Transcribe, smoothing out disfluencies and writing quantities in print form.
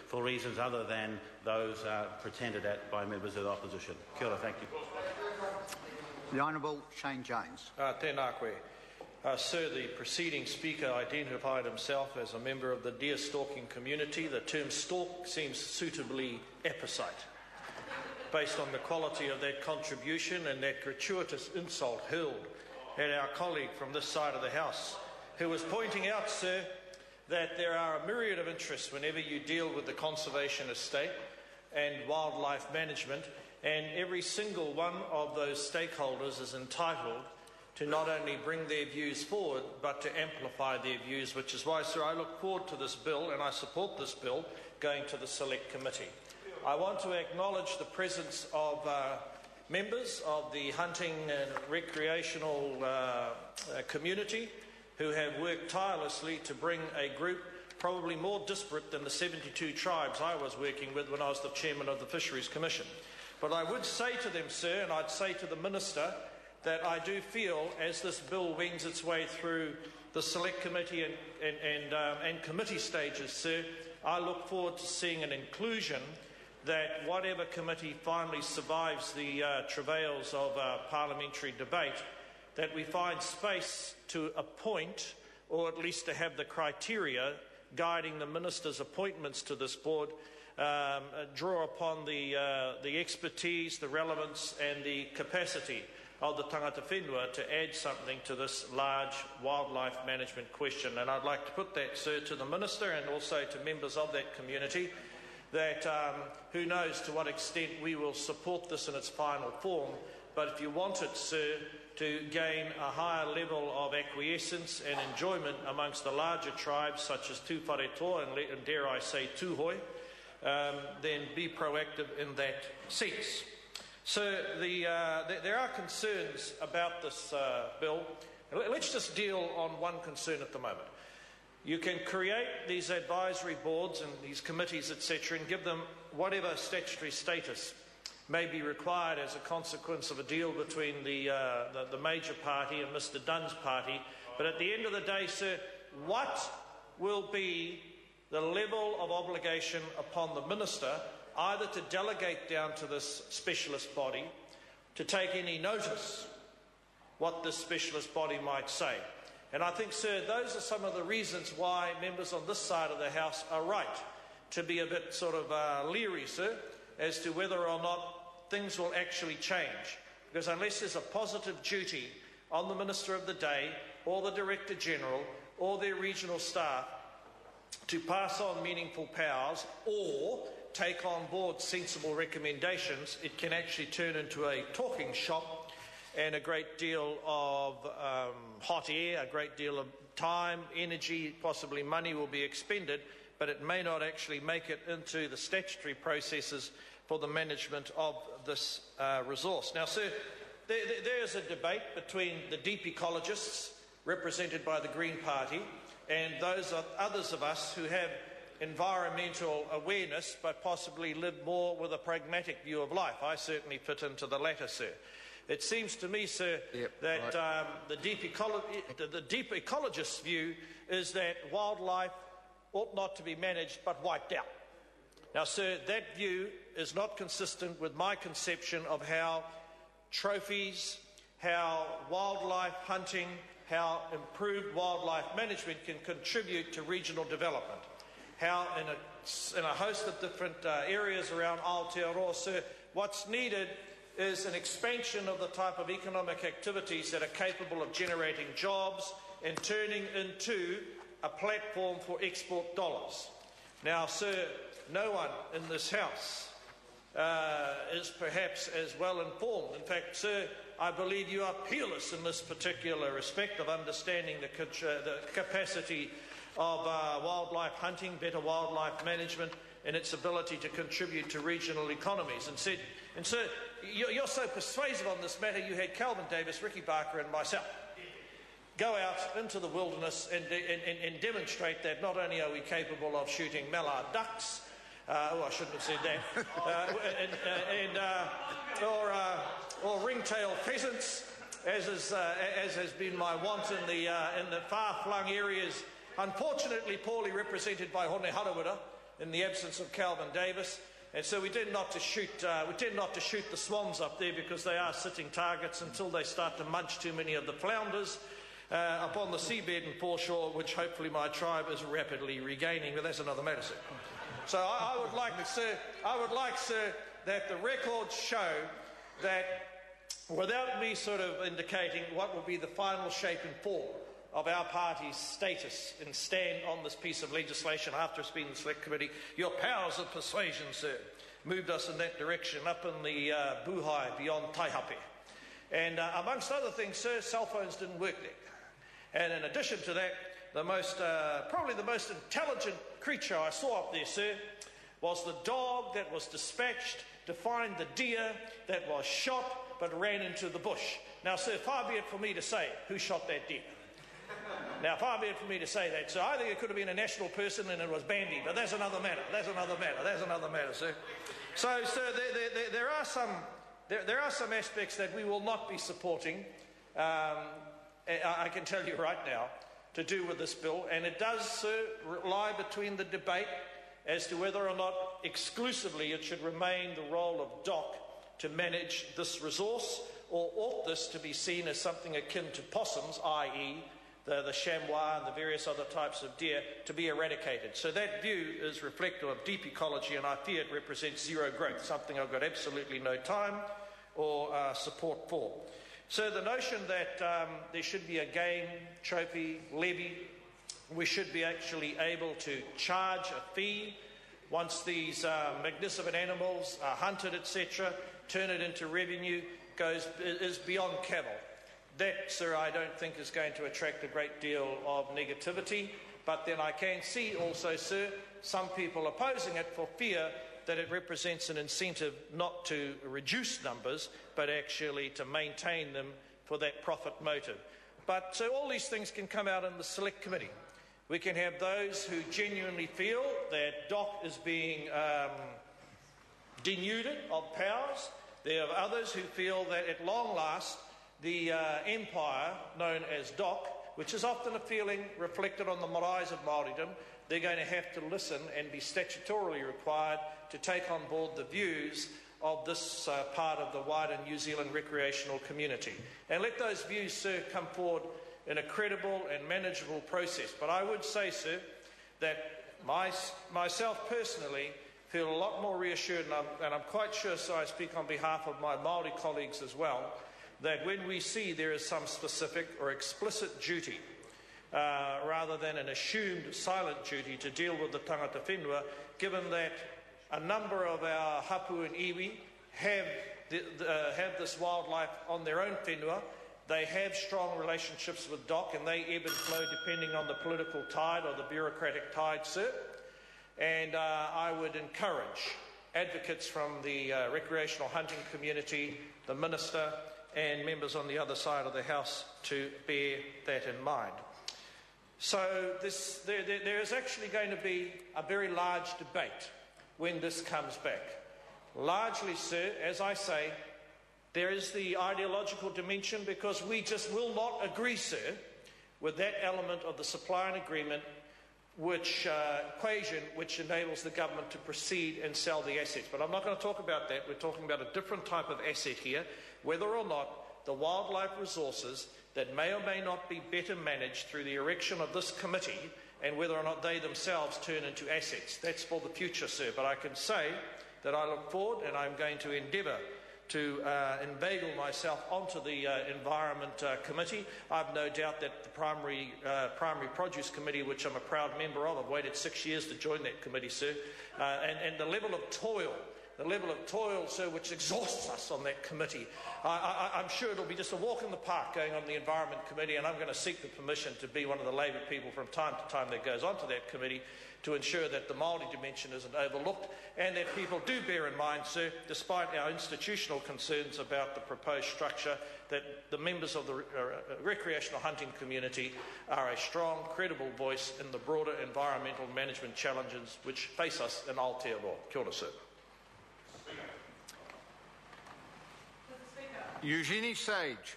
for reasons other than those pretended at by members of the opposition. Kia ora, thank you. The Honourable Shane Jones. Tēnā koe. Sir, the preceding speaker identified himself as a member of the deer stalking community. The term stalk seems suitably apposite, based on the quality of that contribution and that gratuitous insult hurled at our colleague from this side of the House, who was pointing out, sir, that there are a myriad of interests whenever you deal with the conservation estate and wildlife management, and every single one of those stakeholders is entitled to not only bring their views forward, but to amplify their views, which is why, sir, I look forward to this bill, and I support this bill, going to the Select Committee. I want to acknowledge the presence of members of the hunting and recreational community who have worked tirelessly to bring a group probably more disparate than the 72 tribes I was working with when I was the chairman of the Fisheries Commission. But I would say to them, sir, and I'd say to the Minister, that I do feel, as this bill wings its way through the Select Committee and committee stages, sir, I look forward to seeing an inclusion that whatever committee finally survives the travails of parliamentary debate, that we find space to appoint, or at least to have the criteria guiding the Minister's appointments to this board, draw upon the expertise, the relevance and the capacity of the tangata whenua to add something to this large wildlife management question. And I'd like to put that, sir, to the Minister and also to members of that community, that who knows to what extent we will support this in its final form, but if you want it, sir, to gain a higher level of acquiescence and enjoyment amongst the larger tribes such as Tūwharetoa and dare I say Tūhoi, then be proactive in that sense. So there are concerns about this bill. Let's just deal on one concern at the moment. You can create these advisory boards and these committees, etc., and give them whatever statutory status may be required as a consequence of a deal between the major party and Mr Dunn's party. But at the end of the day, sir, what will be the level of obligation upon the Minister either to delegate down to this specialist body to take any notice what this specialist body might say? And I think, sir, those are some of the reasons why members on this side of the House are right to be a bit sort of leery, sir, as to whether or not things will actually change. Because unless there's a positive duty on the Minister of the day or the Director General or their regional staff to pass on meaningful powers or take on board sensible recommendations, it can actually turn into a talking shop, and a great deal of hot air, a great deal of time, energy, possibly money will be expended, but it may not actually make it into the statutory processes for the management of this resource. Now, sir, there is a debate between the deep ecologists, represented by the Green Party, and those others of us who have environmental awareness but possibly live more with a pragmatic view of life. I certainly fit into the latter, sir. It seems to me, sir, that the deep ecologist's view is that wildlife ought not to be managed but wiped out. Now, sir, that view is not consistent with my conception of how trophies, how wildlife hunting, how improved wildlife management can contribute to regional development. How in a host of different areas around Aotearoa, sir, what's needed is an expansion of the type of economic activities that are capable of generating jobs and turning into a platform for export dollars. Now, sir, no one in this House is perhaps as well informed. In fact, sir, I believe you are peerless in this particular respect of understanding the capacity of wildlife hunting, better wildlife management, and its ability to contribute to regional economies. And sir, you're so persuasive on this matter, you had Calvin Davis, Ricky Barker and myself go out into the wilderness and demonstrate that not only are we capable of shooting mallard ducks, I shouldn't have said that, or ringtail pheasants, as has been my wont in the far-flung areas, unfortunately poorly represented by Hone Harawira, in the absence of Calvin Davis. And so we tend not to shoot the swans up there, because they are sitting targets until they start to munch too many of the flounders upon the seabed and foreshore, which hopefully my tribe is rapidly regaining. But that's another matter, sir. So I would like, sir, that the records show that, without me sort of indicating what will be the final shape and form of our party's status and stand on this piece of legislation after it's been in the Select Committee, your powers of persuasion, sir, moved us in that direction up in the Buhai beyond Taihape. And amongst other things, sir, cell phones didn't work there. And in addition to that, probably the most intelligent creature I saw up there, sir, was the dog that was dispatched to find the deer that was shot but ran into the bush. Now, sir, far be it for me to say who shot that deer. Now, far be it for me to say that. So I think it could have been a national person and it was Bandy, but that's another matter. That's another matter, sir. So, sir, there are some aspects that we will not be supporting, I can tell you right now, to do with this bill. And it does, sir, lie between the debate as to whether or not exclusively it should remain the role of DOC to manage this resource, or ought this to be seen as something akin to possums, i.e. the chamois and the various other types of deer, to be eradicated. So that view is reflective of deep ecology, and I fear it represents zero growth, something I've got absolutely no time or support for. So the notion that there should be a game, trophy, levy, we should be actually able to charge a fee once these magnificent animals are hunted, etc., turn it into revenue, is beyond cavil. That, sir, I don't think is going to attract a great deal of negativity. But then I can see also, sir, some people opposing it for fear that it represents an incentive not to reduce numbers, but actually to maintain them for that profit motive. But so all these things can come out in the Select Committee. We can have those who genuinely feel that DOC is being denuded of powers. There are others who feel that at long last the empire known as DOC, which is often a feeling reflected on the maraes of Māoridom, they're going to have to listen and be statutorily required to take on board the views of this part of the wider New Zealand recreational community. And let those views, sir, come forward in a credible and manageable process. But I would say, sir, that myself personally feel a lot more reassured, and I'm quite sure, so I speak on behalf of my Māori colleagues as well, that when we see there is some specific or explicit duty, rather than an assumed silent duty to deal with the tangata whenua, given that a number of our hapu and iwi have this wildlife on their own whenua. They have strong relationships with DOC, and they ebb and flow depending on the political tide or the bureaucratic tide, sir. And I would encourage advocates from the recreational hunting community, the Minister, and members on the other side of the House to bear that in mind. So there is actually going to be a very large debate when this comes back. Largely, sir, as I say, there is the ideological dimension, because we just will not agree, sir, with that element of the supply and agreement equation which enables the government to proceed and sell the assets. But I'm not going to talk about that. We're talking about a different type of asset here, whether or not the wildlife resources that may or may not be better managed through the erection of this committee, and whether or not they themselves turn into assets. That's for the future, sir. But I can say that I look forward, and I'm going to endeavour to inveigle myself onto the Environment Committee. I've no doubt that the Primary Produce Committee, which I'm a proud member of, I've waited 6 years to join that committee, sir, and the level of toil, sir, which exhausts us on that committee. I'm sure it'll be just a walk in the park going on the Environment Committee, and I'm going to seek the permission to be one of the Labour people from time to time that goes onto that committee to ensure that the Māori dimension isn't overlooked, and that people do bear in mind, sir, despite our institutional concerns about the proposed structure, that the members of the recreational hunting community are a strong, credible voice in the broader environmental management challenges which face us in Aotearoa. Kia ora, sir. Eugenie Sage.